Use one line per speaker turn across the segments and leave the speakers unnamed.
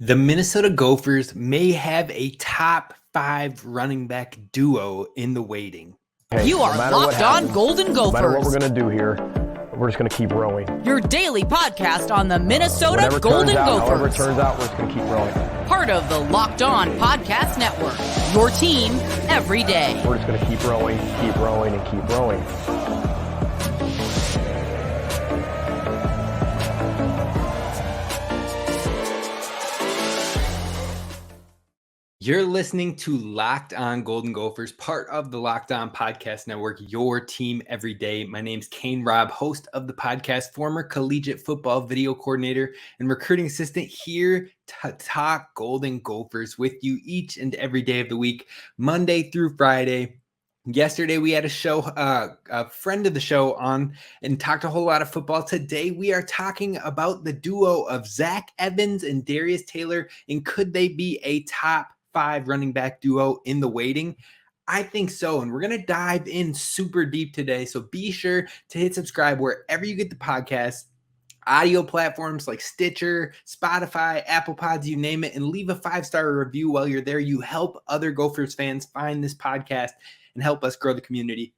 The Minnesota Gophers may have a top 5 running back duo in the waiting.
Hey,
You are Locked On Golden Gophers.
No matter what we're going to do here, we're just going to keep rowing.
Your daily podcast on the Minnesota Golden Gophers.
However it turns out, we're just going to keep rowing.
Part of the Locked On Podcast Network. Your team every day.
We're just going to keep rowing, and keep rowing.
You're listening to Locked On Golden Gophers, part of the Locked On Podcast Network, your team every day. My name's Kane Rob, host of the podcast, former collegiate football video coordinator and recruiting assistant, here to talk Golden Gophers with you each and every day of the week, Monday through Friday. Yesterday, we had a show, a friend of the show on and talked a whole lot of football. Today, we are talking about the duo of Zach Evans and Darius Taylor, and could they be a top 5 running back duo in the waiting? I think so, and we're going to dive in super deep today, so be sure to hit subscribe wherever you get the podcast, audio platforms like Stitcher, Spotify, Apple Pods, you name it, and leave a 5-star review while you're there. You help other Gophers fans find this podcast and help us grow the community.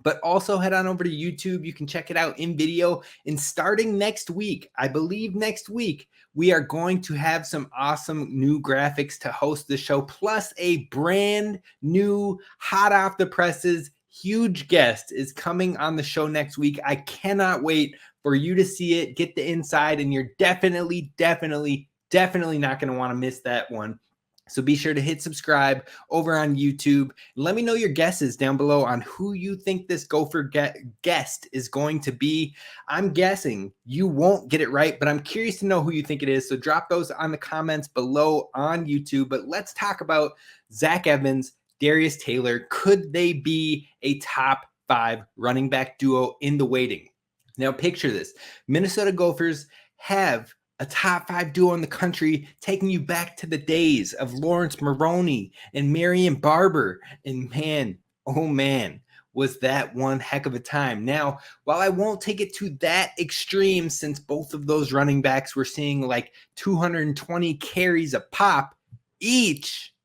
But also head on over to YouTube. You can check it out in video. And starting next week, I believe next week, we are going to have some awesome new graphics to host the show, plus a brand new, hot off the presses, huge guest is coming on the show next week. I cannot wait for you to see it, get the inside, and you're definitely not going to want to miss that one. So be sure to hit subscribe over on YouTube. Let me know your guesses down below on who you think this Gopher guest is going to be. I'm guessing you won't get it right, but I'm curious to know who you think it is. So drop those on the comments below on YouTube. But let's talk about Zach Evans, Darius Taylor. Could they be a top 5 running back duo in the waiting? Now picture this. Minnesota Gophers have a top 5 duo in the country, taking you back to the days of Lawrence Maroney and Marion Barber. And man, oh man, was that one heck of a time. Now, while I won't take it to that extreme, since both of those running backs were seeing like 220 carries a pop each,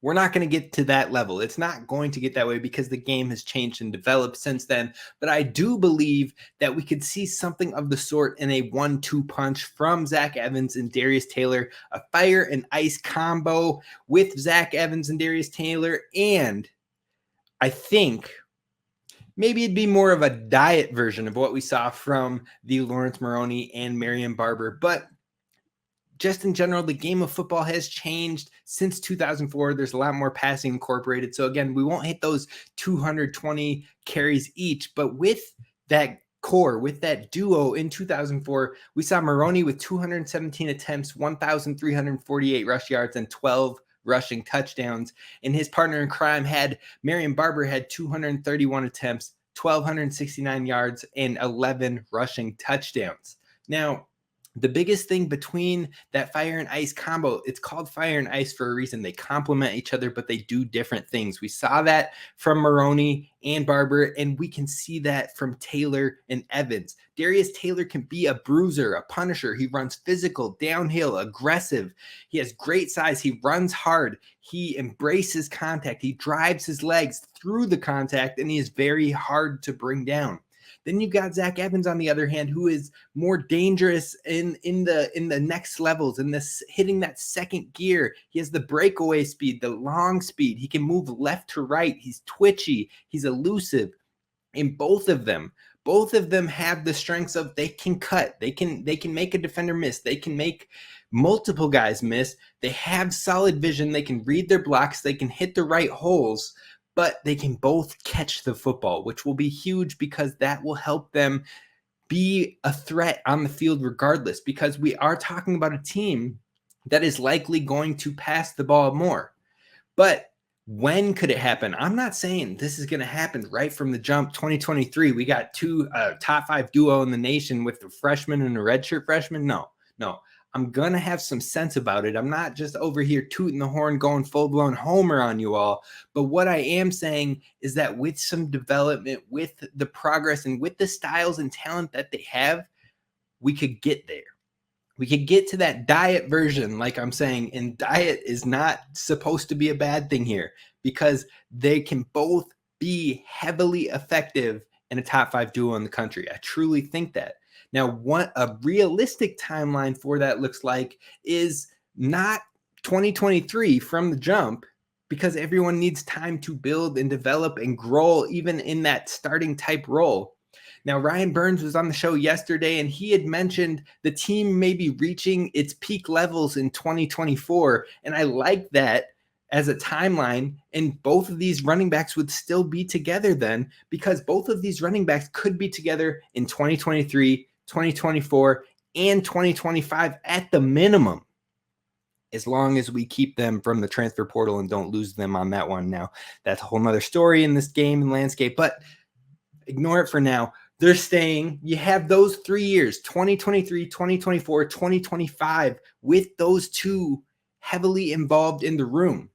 we're not going to get to that level. It's not going to get that way because the game has changed and developed since then. But I do believe that we could see something of the sort in a 1-2 punch from Zach Evans and Darius Taylor, a fire and ice combo with Zach Evans and Darius Taylor. And I think maybe it'd be more of a diet version of what we saw from the Lawrence Maroney and Marion Barber. But just in general, the game of football has changed since 2004. There's a lot more passing incorporated. So again, we won't hit those 220 carries each, but with that core, with that duo in 2004, we saw Maroney with 217 attempts, 1,348 rush yards, and 12 rushing touchdowns. And his partner in crime Marion Barber had 231 attempts, 1,269 yards, and 11 rushing touchdowns. Now, the biggest thing between that fire and ice combo, it's called fire and ice for a reason. They complement each other, but they do different things. We saw that from Maroney and Barber, and we can see that from Taylor and Evans. Darius Taylor can be a bruiser, a punisher. He runs physical, downhill, aggressive. He has great size. He runs hard. He embraces contact. He drives his legs through the contact, and he is very hard to bring down. Then you've got Zach Evans on the other hand, who is more dangerous in the next levels, in this hitting that second gear. He has the breakaway speed, the long speed. He can move left to right. He's twitchy. He's elusive. And both of them have the strengths of they can cut. They can make a defender miss. They can make multiple guys miss. They have solid vision. They can read their blocks. They can hit the right holes. But they can both catch the football, which will be huge because that will help them be a threat on the field regardless, because we are talking about a team that is likely going to pass the ball more. But when could it happen? I'm not saying this is going to happen right from the jump. 2023, we got 2 top 5 duo in the nation with a freshman and a redshirt freshman. No. I'm going to have some sense about it. I'm not just over here tooting the horn, going full-blown homer on you all. But what I am saying is that with some development, with the progress, and with the styles and talent that they have, we could get there. We could get to that diet version, like I'm saying, and diet is not supposed to be a bad thing here because they can both be heavily effective in a top 5 duo in the country. I truly think that. Now, what a realistic timeline for that looks like is not 2023 from the jump, because everyone needs time to build and develop and grow even in that starting type role. Now, Ryan Burns was on the show yesterday, and he had mentioned the team may be reaching its peak levels in 2024. And I like that as a timeline. And both of these running backs would still be together then, because both of these running backs could be together in 2023, 2024, and 2025 at the minimum, as long as we keep them from the transfer portal and don't lose them on that one. Now, that's a whole nother story in this game and landscape, but ignore it for now. They're staying. You have those 3 years, 2023, 2024, 2025, with those two heavily involved in the room.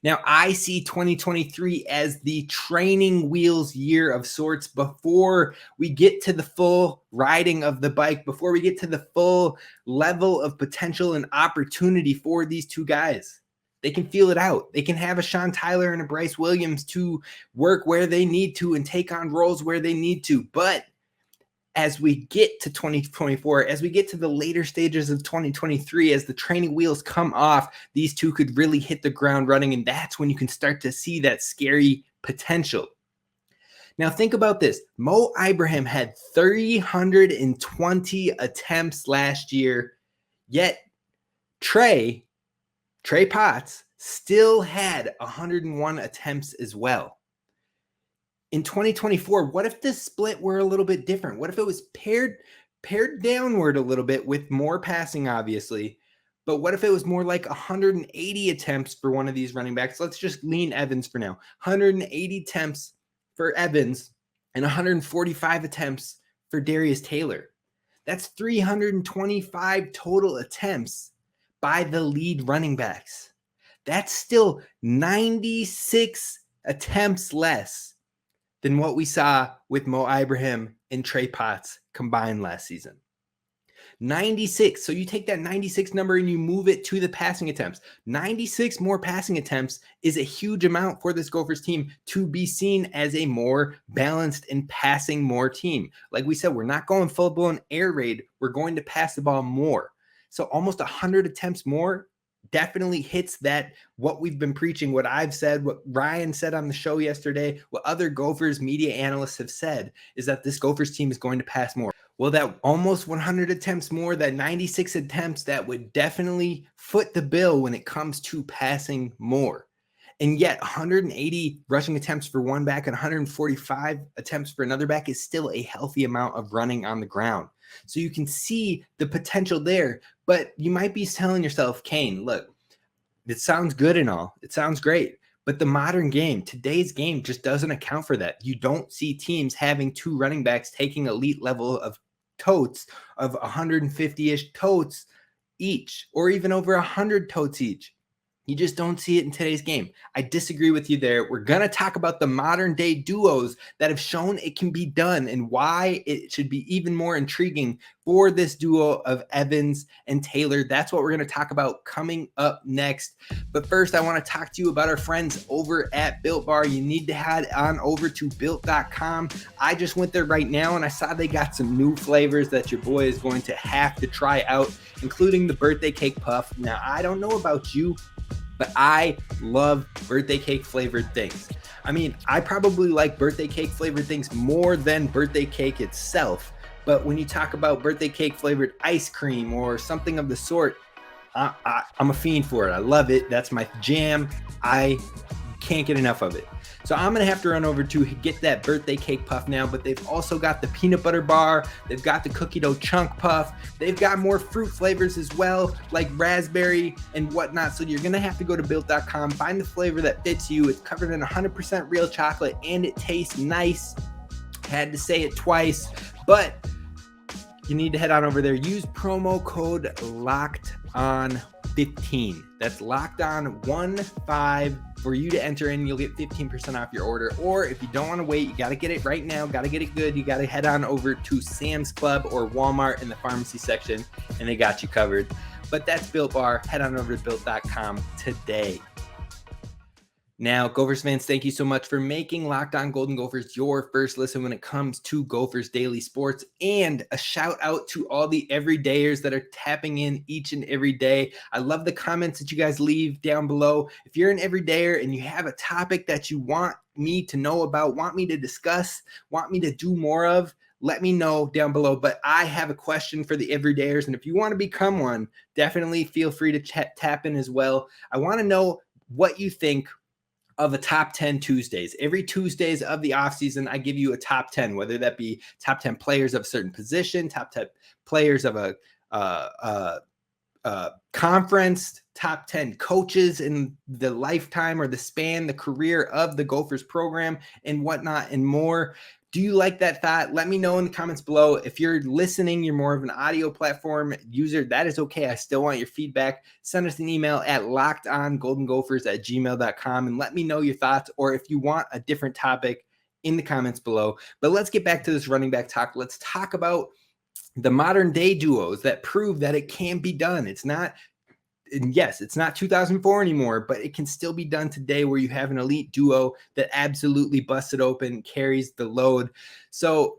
Now, I see 2023 as the training wheels year of sorts before we get to the full riding of the bike, before we get to the full level of potential and opportunity for these two guys. They can feel it out. They can have a Sean Tyler and a Bryce Williams to work where they need to and take on roles where they need to. But as we get to 2024, as we get to the later stages of 2023, as the training wheels come off, these two could really hit the ground running, and that's when you can start to see that scary potential. Now think about this. Mo Ibrahim had 320 attempts last year, yet Trey Potts still had 101 attempts as well. In 2024, what if the split were a little bit different? What if it was paired downward a little bit with more passing, obviously, but what if it was more like 180 attempts for one of these running backs? Let's just lean Evans for now. 180 attempts for Evans and 145 attempts for Darius Taylor. That's 325 total attempts by the lead running backs. That's still 96 attempts less than what we saw with Mo Ibrahim and Trey Potts combined last season. 96. So you take that 96 number and you move it to the passing attempts. 96 more passing attempts is a huge amount for this Gophers team to be seen as a more balanced and passing more team. Like we said, we're not going full-blown air raid. We're going to pass the ball more. So almost 100 attempts more definitely hits that, what we've been preaching, what I've said, what Ryan said on the show yesterday, what other Gophers media analysts have said, is that this Gophers team is going to pass more. Well, that almost 100 attempts more, that 96 attempts, that would definitely foot the bill when it comes to passing more. And yet 180 rushing attempts for one back and 145 attempts for another back is still a healthy amount of running on the ground. So you can see the potential there, but you might be telling yourself, Kane, look, it sounds good and all. It sounds great. But the modern game, today's game, just doesn't account for that. You don't see teams having two running backs taking elite level of totes of 150-ish totes each, or even over 100 totes each. You just don't see it in today's game. I disagree with you there. We're going to talk about the modern day duos that have shown it can be done and why it should be even more intriguing for this duo of Evans and Taylor. That's what we're going to talk about coming up next. But first, I want to talk to you about our friends over at Built Bar. You need to head on over to built.com. I just went there right now and I saw they got some new flavors that your boy is going to have to try out, including the birthday cake puff. Now, I don't know about you, but I love birthday cake flavored things. I mean, I probably like birthday cake flavored things more than birthday cake itself. But when you talk about birthday cake flavored ice cream or something of the sort, I'm a fiend for it. I love it. That's my jam. I can't get enough of it. So I'm going to have to run over to get that birthday cake puff now, but they've also got the peanut butter bar. They've got the cookie dough chunk puff. They've got more fruit flavors as well, like raspberry and whatnot. So you're going to have to go to built.com, find the flavor that fits you. It's covered in 100% real chocolate and it tastes nice. Had to say it twice, but you need to head on over there. Use promo code LOCKEDON 15. That's Locked On 15 for you to enter in. You'll get 15% off your order. Or if you don't want to wait, you got to get it right now. Got to get it good. You got to head on over to Sam's Club or Walmart in the pharmacy section, and they got you covered. But that's Built Bar. Head on over to built.com today. Now, Gophers fans, thank you so much for making Locked On Golden Gophers your first listen when it comes to Gophers daily sports. And a shout out to all the everydayers that are tapping in each and every day. I love the comments that you guys leave down below. If you're an everydayer and you have a topic that you want me to know about, want me to discuss, want me to do more of, let me know down below. But I have a question for the everydayers. And if you want to become one, definitely feel free to tap in as well. I want to know what you think of a top 10 Tuesdays. Every Tuesdays of the offseason, I give you a top 10, whether that be top 10 players of a certain position, top 10 players of a conference, top 10 coaches in the lifetime or the span, the career of the Gophers program, and whatnot and more. Do you like that thought? Let me know in the comments below. If you're listening, you're more of an audio platform user, that is okay. I still want your feedback. Send us an email at lockedongoldengopers@gmail.com and let me know your thoughts, or if you want a different topic, in the comments below. But let's get back to this running back talk. Let's talk about the modern day duos that prove that it can be done. It's not 2004 anymore, but it can still be done today where you have an elite duo that absolutely busts it open, carries the load. So,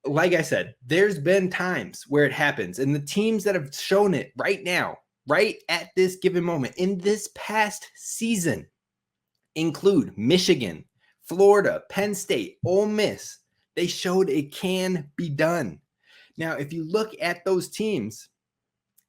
like I said, there's been times where it happens, and the teams that have shown it right now, right at this given moment, in this past season, include Michigan, Florida, Penn State, Ole Miss. They showed it can be done. Now, if you look at those teams,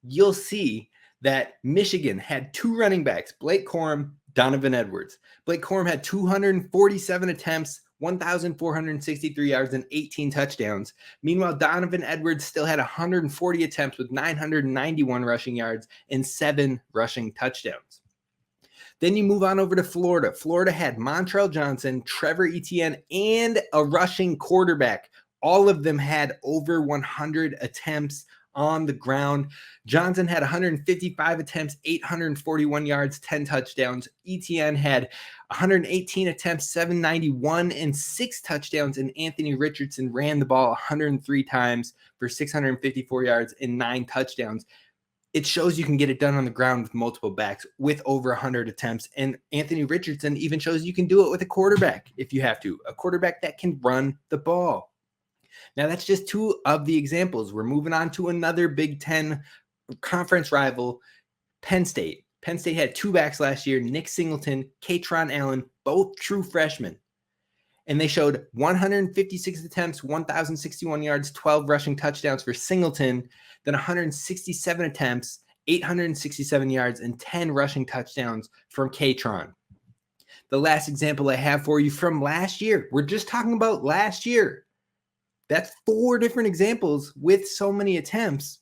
you'll see that Michigan had two running backs, Blake Corum, Donovan Edwards. Blake Corum had 247 attempts, 1,463 yards, and 18 touchdowns. Meanwhile, Donovan Edwards still had 140 attempts with 991 rushing yards and 7 rushing touchdowns. Then you move on over to Florida. Florida had Montrell Johnson, Trevor Etienne, and a rushing quarterback. All of them had over 100 attempts on the ground. Johnson had 155 attempts, 841 yards, 10 touchdowns. Etienne had 118 attempts, 791, and 6 touchdowns. And Anthony Richardson ran the ball 103 times for 654 yards and 9 touchdowns. It shows you can get it done on the ground with multiple backs with over 100 attempts. And Anthony Richardson even shows you can do it with a quarterback if you have to, a quarterback that can run the ball. Now, that's just 2 of the examples. We're moving on to another Big Ten conference rival, Penn State. Penn State had 2 backs last year, Nick Singleton, Katron Allen, both true freshmen. And they showed 156 attempts, 1,061 yards, 12 rushing touchdowns for Singleton, then 167 attempts, 867 yards, and 10 rushing touchdowns from Katron. The last example I have for you from last year, we're just talking about last year. That's 4 different examples with so many attempts,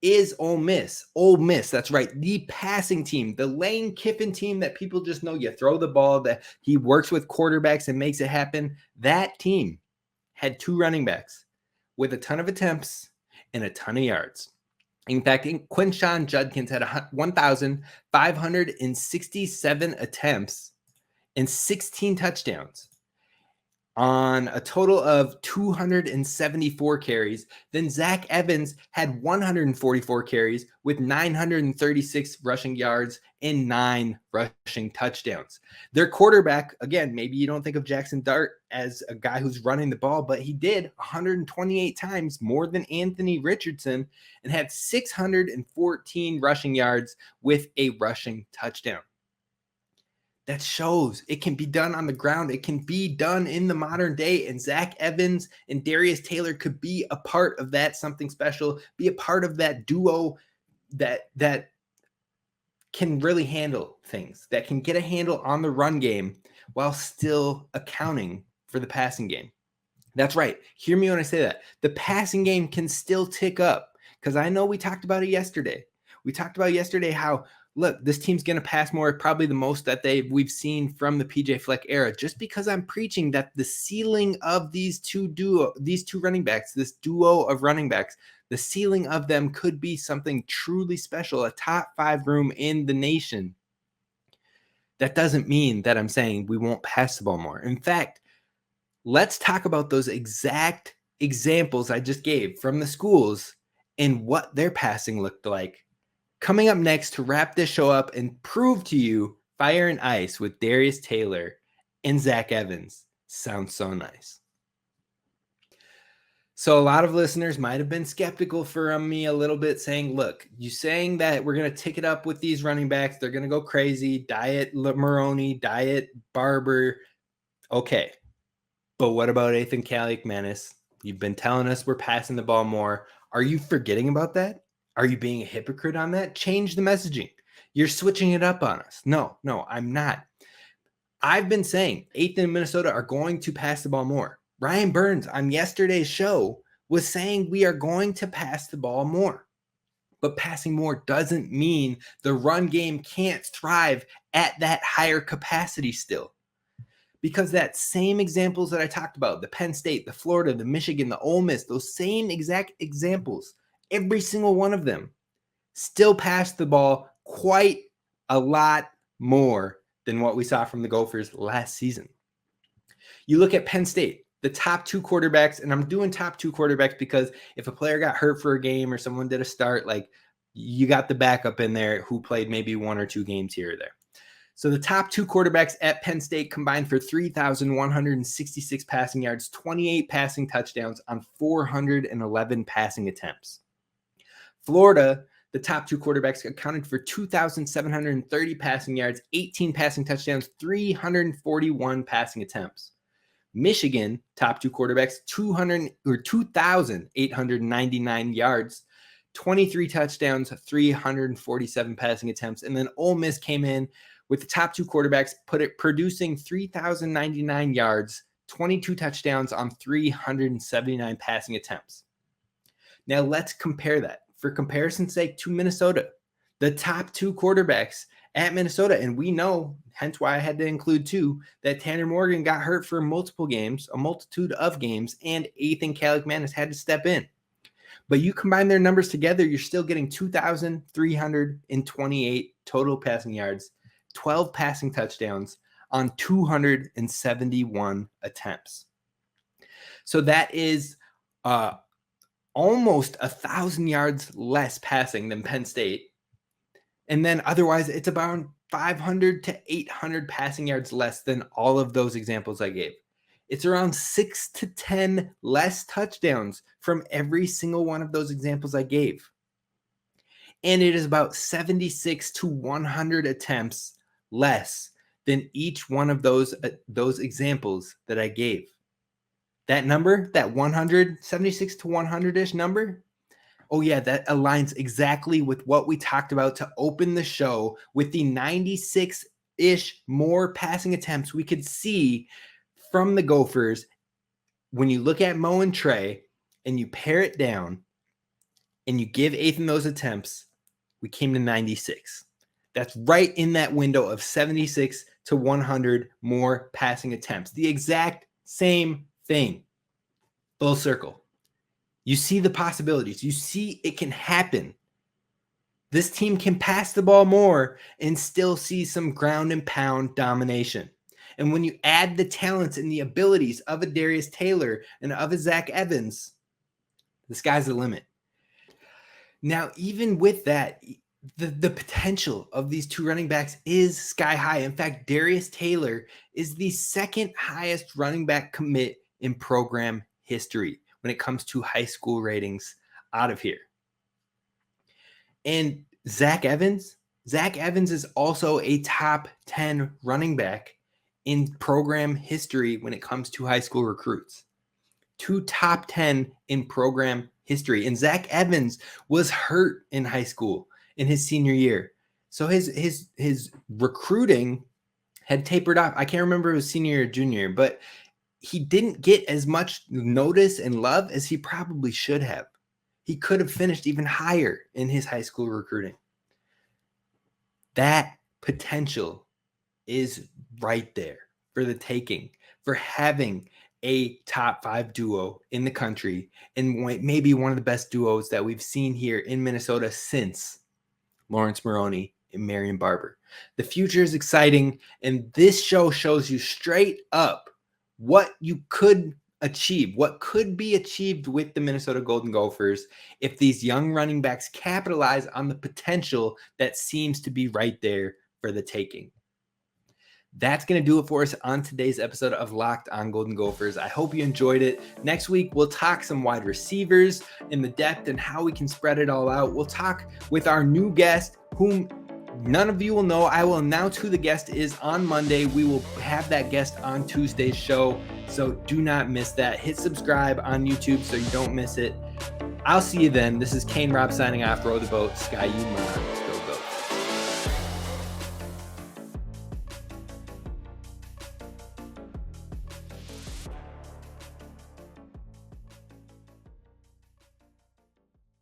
is Ole Miss. Ole Miss, that's right. The passing team, the Lane Kiffin team that people just know you throw the ball, that he works with quarterbacks and makes it happen. That team had 2 running backs with a ton of attempts and a ton of yards. In fact, Quinshon Judkins had 1,567 attempts and 16 touchdowns on a total of 274 carries. Then Zach Evans had 144 carries with 936 rushing yards and 9 rushing touchdowns. Their quarterback, again, maybe you don't think of Jackson Dart as a guy who's running the ball, but he did 128 times more than Anthony Richardson and had 614 rushing yards with a rushing touchdown. That shows it can be done on the ground. It can be done in the modern day. And Zach Evans and Darius Taylor could be a part of that, something special, be a part of that duo that can really handle things, that can get a handle on the run game while still accounting for the passing game. That's right. Hear me when I say that. The passing game can still tick up, because I know we talked about it yesterday. We talked about yesterday how, look, this team's going to pass more, probably the most that we've seen from the PJ Fleck era, just because I'm preaching that the ceiling of these two running backs, this duo of running backs, The ceiling of them could be something truly special, a top 5 room in the nation. That doesn't mean that I'm saying we won't pass the ball more. In fact, let's talk about those exact examples I just gave from the schools and what their passing looked like. Coming up next to wrap this show up and prove to you Fire and Ice with Darius Taylor and Zach Evans sounds so nice. So a lot of listeners might have been skeptical from me a little bit, saying, look, you saying that we're going to tick it up with these running backs. They're going to go crazy. Diet Maroney, diet Barber. Okay. But what about Athan Kaliakmanis? You've been telling us we're passing the ball more. Are you forgetting about that? Are you being a hypocrite on that? Change the messaging. You're switching it up on us. No, I'm not. I've been saying Athan and Minnesota are going to pass the ball more. Ryan Burns on yesterday's show was saying we are going to pass the ball more. But passing more doesn't mean the run game can't thrive at that higher capacity still. Because that same examples that I talked about, the Penn State, the Florida, the Michigan, the Ole Miss, those same exact examples, every single one of them still passed the ball quite a lot more than what we saw from the Gophers last season. You look at Penn State, the top 2 quarterbacks, and I'm doing top 2 quarterbacks because if a player got hurt for a game or someone did a start, like you got the backup in there who played maybe 1 or 2 games here or there. So the top 2 quarterbacks at Penn State combined for 3,166 passing yards, 28 passing touchdowns on 411 passing attempts. Florida, the top 2 quarterbacks accounted for 2,730 passing yards, 18 passing touchdowns, 341 passing attempts. Michigan, top 2 quarterbacks, 2,899 yards, 23 touchdowns, 347 passing attempts. And then Ole Miss came in with the top 2 quarterbacks producing 3,099 yards, 22 touchdowns on 379 passing attempts. Now let's compare that, for comparison's sake, to Minnesota. The top 2 quarterbacks at Minnesota, and we know, hence why I had to include 2, that Tanner Morgan got hurt for multiple games, a multitude of games, and Athan Kaliakmanis had to step in. But you combine their numbers together, you're still getting 2,328 total passing yards, 12 passing touchdowns on 271 attempts. So that is almost 1,000 yards less passing than Penn State. And then otherwise, it's about 500 to 800 passing yards less than all of those examples I gave. It's around 6 to 10 less touchdowns from every single one of those examples I gave. And it is about 76 to 100 attempts less than each one of those examples that I gave. That number, that 176 to 100-ish number, oh yeah, that aligns exactly with what we talked about to open the show with the 96-ish more passing attempts we could see from the Gophers. When you look at Mo and Trey and you pare it down and you give Athan those attempts, we came to 96. That's right in that window of 76 to 100 more passing attempts. The exact same thing. Full circle. You see the possibilities. You see it can happen. This team can pass the ball more and still see some ground and pound domination. And when you add the talents and the abilities of a Darius Taylor and of a Zach Evans, the sky's the limit. Now, even with that, the potential of these 2 running backs is sky high. In fact, Darius Taylor is the 2nd highest running back commit in program history when it comes to high school ratings out of here. And Zach Evans is also a top 10 running back in program history when it comes to high school recruits. 2 top 10 in program history. And Zach Evans was hurt in high school in his senior year. So his recruiting had tapered off. I can't remember if it was senior or junior, but he didn't get as much notice and love as he probably should have. He could have finished even higher in his high school recruiting. That potential is right there for the taking, for having a top 5 duo in the country and maybe one of the best duos that we've seen here in Minnesota since Lawrence Maroney and Marion Barber. The future is exciting, and this show shows you straight up what you could achieve, what could be achieved with the Minnesota Golden Gophers if these young running backs capitalize on the potential that seems to be right there for the taking. That's going to do it for us on today's episode of Locked On Golden Gophers. I hope you enjoyed it. Next week, we'll talk some wide receivers in the depth and how we can spread it all out. We'll talk with our new guest, whom none of you will know. I will announce who the guest is on Monday. We will have that guest on Tuesday's show, so do not miss that. Hit subscribe on YouTube so you don't miss it. I'll see you then. This is Kane Rob signing off. Row the boat. Sky you mine.